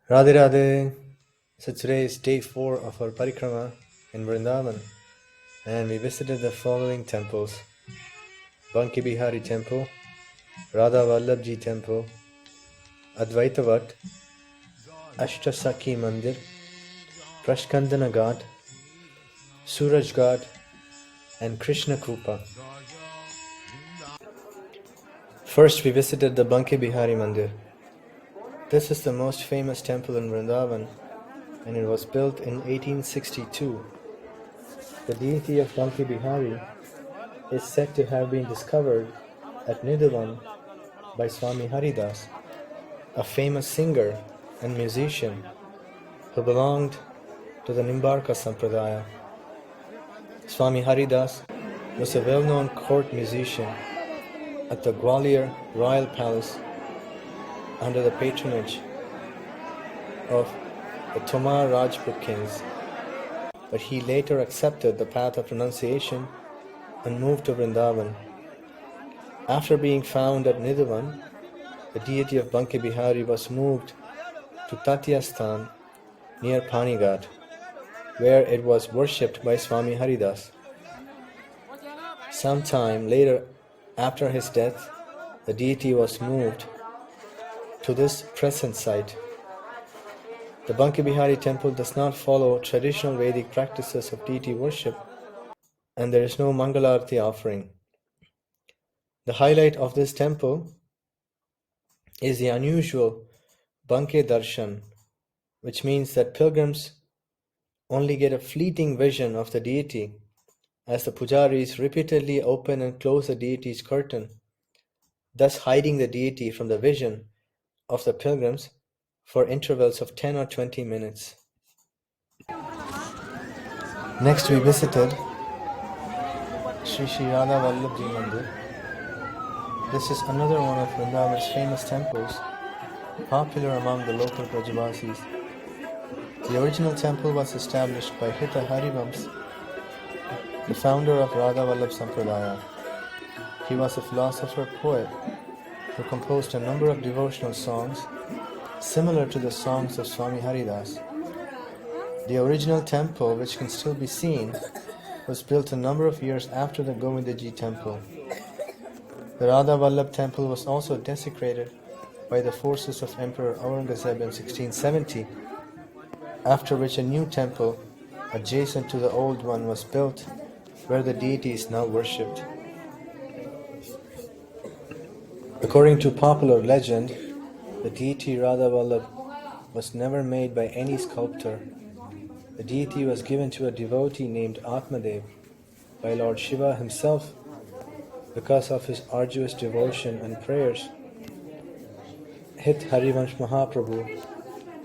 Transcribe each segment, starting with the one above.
Radhe Radhe. So today is day 4 of our Parikrama in Vrindavan, and we visited the following temples: Banke Bihari Temple, Radha Vallabh Temple, Advaita Vat, Asta Sakhi mandir, Parshkandana ghat, Suraj ghat, and Krishna kupa. First, we visited the Banke Bihari mandir. This is the most famous temple in Vrindavan, and it was built in 1862. The deity of Banke Bihari is said to have been discovered at Vrindavan by Swami Haridas, a famous singer and musician who belonged to the Nimbarka Sampradaya. Swami Haridas was a well-known court musician at the Gwalior Royal Palace under the patronage of the Tomar Rajput kings, but he later accepted the path of renunciation and moved to Vrindavan. After being found at Nidhavan, the deity of Banke Bihari was moved to Tatyasthan near Panighat, where it was worshipped by Swami Haridas. Sometime later, after his death, the deity was moved to this present site. The Banke Bihari temple does not follow traditional Vedic practices of deity worship, and there is no Mangalarti offering. The highlight of this temple is the unusual Banke Darshan, which means that pilgrims only get a fleeting vision of the deity as the pujaris repeatedly open and close the deity's curtain, thus hiding the deity from the vision of the pilgrims for intervals of 10 or 20 minutes. Next, we visited Shri Radha Vallabh mandir. This is another one of Vrindavan's famous temples, popular among the local Brajavasis. The original temple was established by Hita Harivams, the founder of Radha Vallabh Sampradaya. He was a philosopher-poet who composed a number of devotional songs similar to the songs of Swami Haridas. The original temple, which can still be seen, was built a number of years after the Govindaji temple. The Radha Vallabh temple was also desecrated by the forces of Emperor Aurangzeb in 1670, after which a new temple adjacent to the old one was built, where the deity is now worshipped. According to popular legend, the deity Radha Vallabh was never made by any sculptor. The deity was given to a devotee named Atmadev by Lord Shiva himself because of his arduous devotion and prayers. Hit Harivansh Mahaprabhu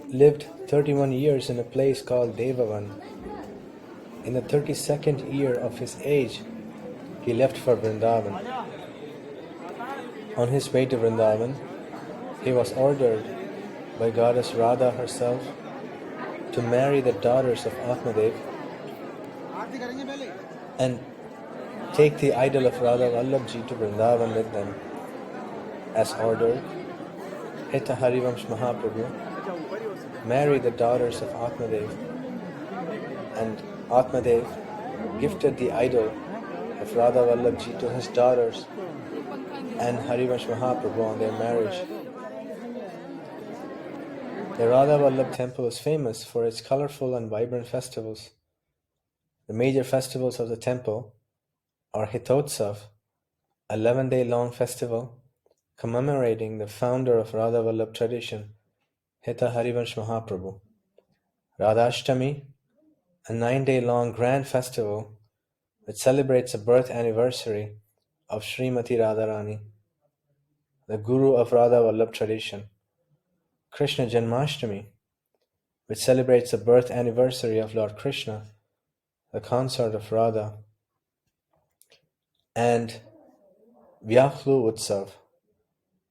lived 31 years in a place called Devavan. In the 32nd year of his age, he left for Vrindavan. On his way to Vrindavan, he was ordered by goddess Radha herself to marry the daughters of Atmadev and take the idol of Radha Vallabh to Vrindavan with them. As ordered, Hita Harivamsh Mahaprabhu married the daughters of Atmadev, and Atmadev gifted the idol of Radha Vallabh to his daughters and Harivamsh Mahaprabhu on their marriage. The Radha Vallabh temple is famous for its colorful and vibrant festivals. The major festivals of the temple are Hitotsav, a 11-day-long festival commemorating the founder of Radha Vallabh tradition, Hita Harivansh Mahaprabhu; Radhashtami, a 9-day-long grand festival which celebrates the birth anniversary of Srimati Radharani, the guru of Radha Vallabh tradition; Krishna Janmashtami, which celebrates the birth anniversary of Lord Krishna, the consort of Radha; and Vyaklu Utsav.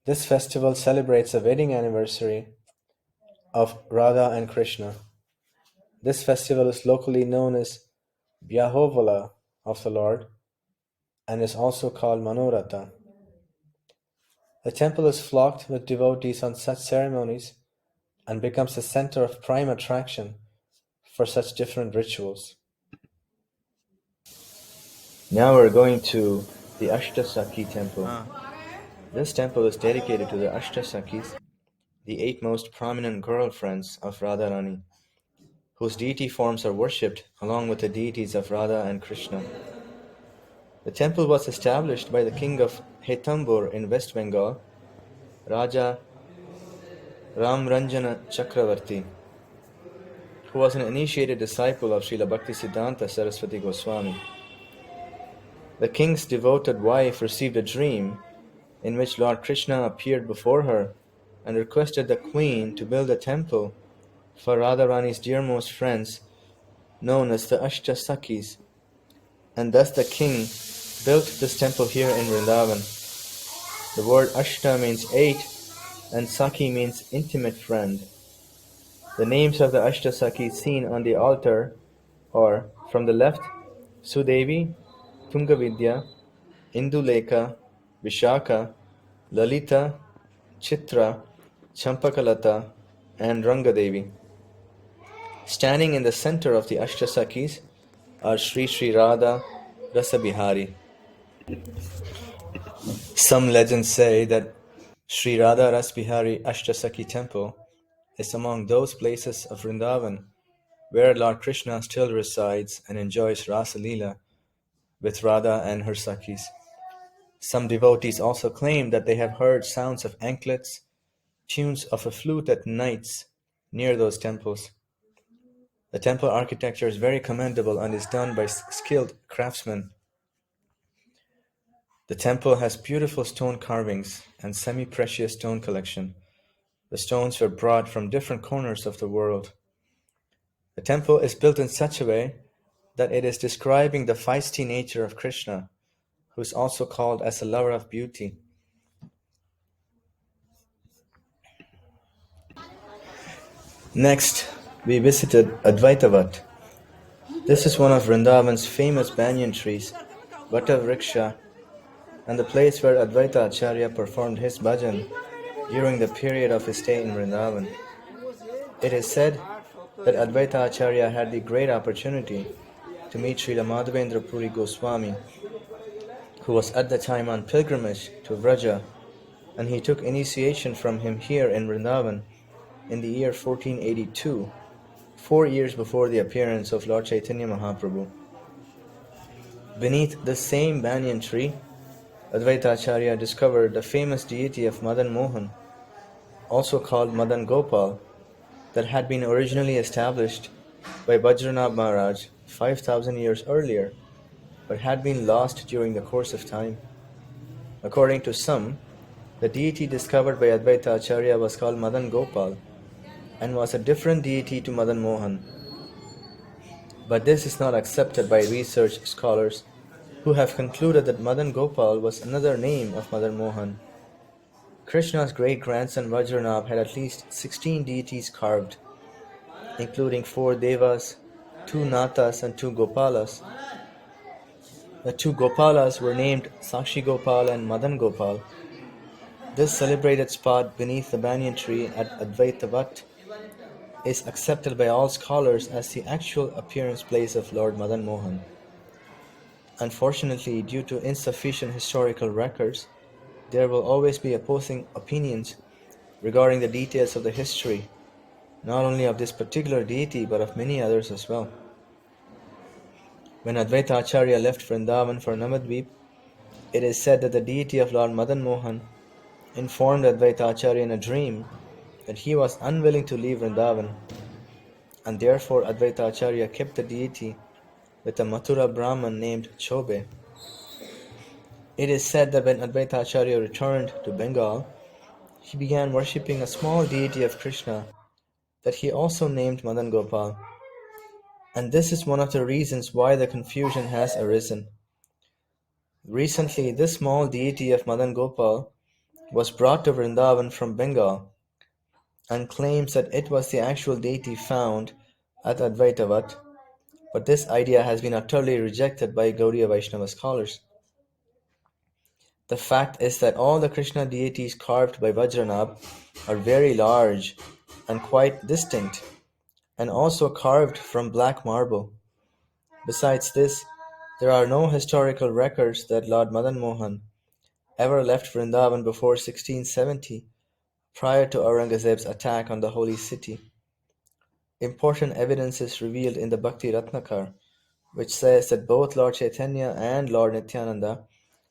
This festival celebrates the wedding anniversary of Radha and Krishna. This festival is locally known as Vyahovala of the Lord and is also called Manoratha. The temple is flocked with devotees on such ceremonies and becomes a center of prime attraction for such different rituals. Now we're going to the Asta Sakhi temple. This temple is dedicated to the Asta Sakhis, the 8 most prominent girlfriends of Radharani, whose deity forms are worshipped along with the deities of Radha and Krishna. The temple was established by the king of Hetambur in West Bengal, Raja Ramranjana Chakravarti, who was an initiated disciple of Srila Bhaktisiddhanta Saraswati Goswami. The king's devoted wife received a dream in which Lord Krishna appeared before her and requested the queen to build a temple for Radharani's dearmost friends, known as the Asta Sakhis, and thus the king built this temple here in Vrindavan. The word Ashta means 8 and Sakhi means intimate friend. The names of the Asta Sakhis seen on the altar are, from the left, Sudevi, Tungavidya, Indulekha, Vishaka, Lalita, Chitra, Champakalata, and Rangadevi. Standing in the center of the Asta Sakhis are Sri Radhe Rasabihari. Some legends say that Sri Rasa Rasabihari Ashtasakhi temple is among those places of Vrindavan where Lord Krishna still resides and enjoys Rasa Leela with Radha and her Sakhis. Some devotees also claim that they have heard sounds of anklets, tunes of a flute at nights near those temples. The temple architecture is very commendable and is done by skilled craftsmen. The temple has beautiful stone carvings and semi-precious stone collection. The stones were brought from different corners of the world. The temple is built in such a way that it is describing the feisty nature of Krishna, who is also called as a lover of beauty. Next, we visited Advaita Vat. This is one of Vrindavan's famous banyan trees, Vata Vrksha, and the place where Advaita Acharya performed his bhajan during the period of his stay in Vrindavan. It is said that Advaita Acharya had the great opportunity to meet Srila Madhavendra Puri Goswami, who was at the time on pilgrimage to Vraja, and he took initiation from him here in Vrindavan in the year 1482, 4 years before the appearance of Lord Chaitanya Mahaprabhu. Beneath the same banyan tree, Advaita Acharya discovered the famous deity of Madan Mohan, also called Madan Gopal, that had been originally established by Vajranabh Maharaj 5,000 years earlier, but had been lost during the course of time. According to some, the deity discovered by Advaita Acharya was called Madan Gopal and was a different deity to Madan Mohan. But this is not accepted by research scholars who have concluded that Madan Gopal was another name of Madan Mohan. Krishna's great-grandson Vajranabh had at least 16 deities carved, including 4 devas, 2 natas and 2 gopalas. The 2 gopalas were named Sakshi Gopal and Madan Gopal. This celebrated spot beneath the banyan tree at Advaita Vat is accepted by all scholars as the actual appearance place of Lord Madan Mohan. Unfortunately, due to insufficient historical records, there will always be opposing opinions regarding the details of the history, not only of this particular deity but of many others as well. When Advaita Acharya left Vrindavan for Navadvip, it is said that the deity of Lord Madan Mohan informed Advaita Acharya in a dream that he was unwilling to leave Vrindavan, and therefore Advaita Acharya kept the deity with a Mathura Brahman named Chobe. It is said that when Advaita Acharya returned to Bengal, he began worshipping a small deity of Krishna that he also named Madan Gopal. And this is one of the reasons why the confusion has arisen. Recently, this small deity of Madan Gopal was brought to Vrindavan from Bengal and claims that it was the actual deity found at Advaita Vat, but this idea has been utterly rejected by Gaudiya Vaishnava scholars. The fact is that all the Krishna deities carved by Vajranabh are very large and quite distinct, and also carved from black marble. Besides this, there are no historical records that Lord Madan Mohan ever left Vrindavan before 1670, prior to Aurangzeb's attack on the holy city. Important evidence is revealed in the Bhakti Ratnakar, which says that both Lord Chaitanya and Lord Nityananda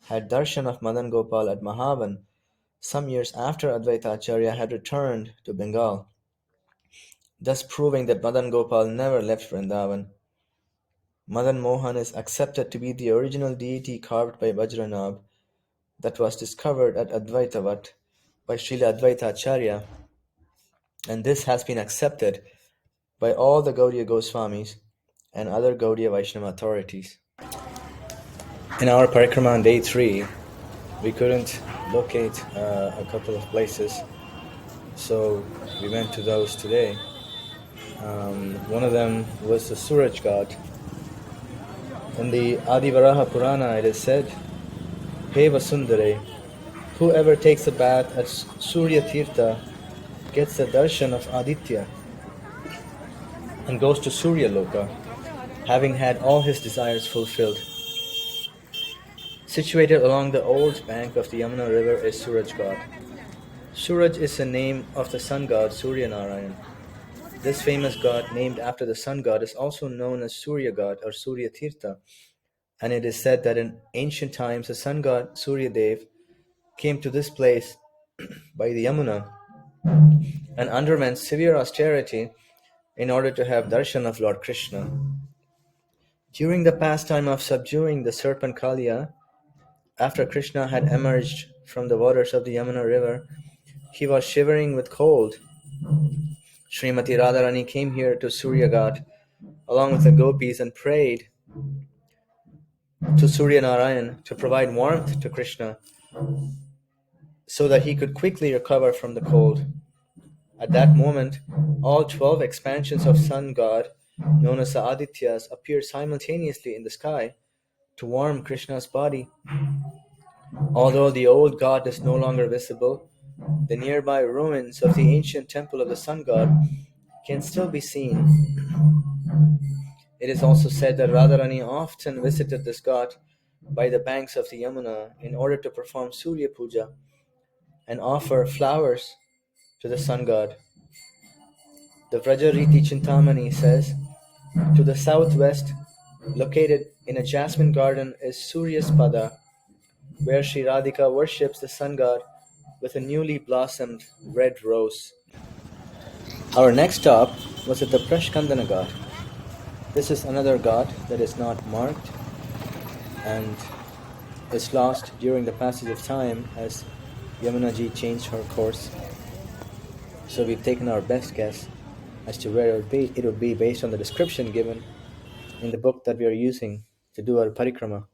had darshan of Madan Gopal at Mahavan some years after Advaita Acharya had returned to Bengal, thus proving that Madan Gopal never left Vrindavan. Madan Mohan is accepted to be the original deity carved by Vajranabh that was discovered at Advaita Vat by Srila Advaita Acharya, and this has been accepted by all the Gaudiya Goswamis and other Gaudiya Vaishnava authorities. In our Parikrama on day 3, we couldn't locate a couple of places, so we went to those today. One of them was the Suraj Ghat. In the Adivaraha Purana it is said, Hey Vasundare, whoever takes a bath at Surya Tirtha gets the darshan of Aditya and goes to Surya Loka, having had all his desires fulfilled. Situated along the old bank of the Yamuna river is Suraj Ghat. Suraj is the name of the sun god Surya Narayan. This famous god, named after the sun god, is also known as Surya Ghat or Surya Tirtha, and it is said that in ancient times the sun god Surya Dev came to this place by the Yamuna and underwent severe austerity in order to have darshan of Lord Krishna. During the pastime of subduing the serpent Kaliya, after Krishna had emerged from the waters of the Yamuna river, he was shivering with cold. Srimati Radharani came here to Surya Ghat along with the gopis and prayed to Surya Narayan to provide warmth to Krishna so that he could quickly recover from the cold. At that moment, all 12 expansions of sun god, known as the Adityas, appeared simultaneously in the sky to warm Krishna's body. Although the old god is no longer visible, the nearby ruins of the ancient temple of the sun god can still be seen. It is also said that Radharani often visited this god by the banks of the Yamuna in order to perform Surya Puja and offer flowers to the sun god. The Vrajariti Chintamani says, to the southwest, located in a jasmine garden, is Surya's Pada, where Shri Radhika worships the sun god with a newly blossomed red rose. Our next stop was at the Parshkandana Ghat. This is another ghat that is not marked and is lost during the passage of time as Yamuna ji changed her course. So we've taken our best guess as to where it would be based on the description given in the book that we are using to do our parikrama.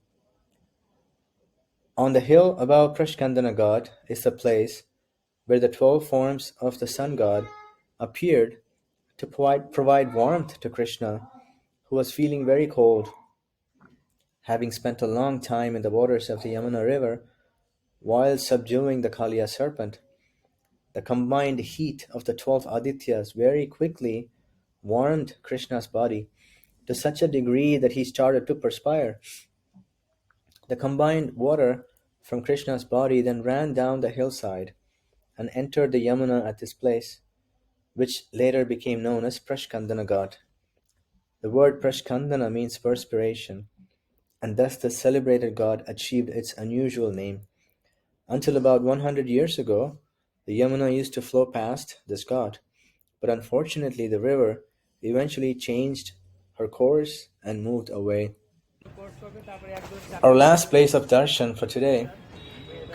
On the hill above Parshkandana Ghat is the place where the 12 forms of the sun god appeared to provide warmth to Krishna, who was feeling very cold. Having spent a long time in the waters of the Yamuna river while subduing the Kaliya serpent, the combined heat of the 12 Adityas very quickly warmed Krishna's body to such a degree that he started to perspire. The combined water from Krishna's body then ran down the hillside and entered the Yamuna at this place, which later became known as Parshkandana Ghat. The word Parshkandana means perspiration, and thus the celebrated god achieved its unusual name. Until about 100 years ago, the Yamuna used to flow past this ghat, but unfortunately the river eventually changed her course and moved away. Our last place of darshan for today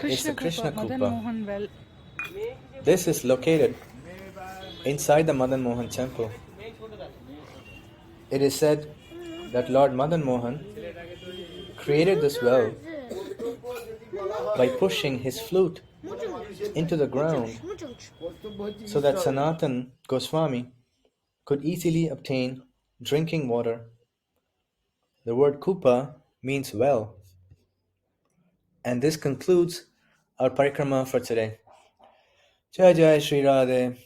is the Krishna Kupa. This is located inside the Madan Mohan temple. It is said that Lord Madan Mohan created this well by pushing his flute into the ground so that Sanatan Goswami could easily obtain drinking water. The word kupa means well. And this concludes our parikrama for today. Jai Jai Shri Radhe.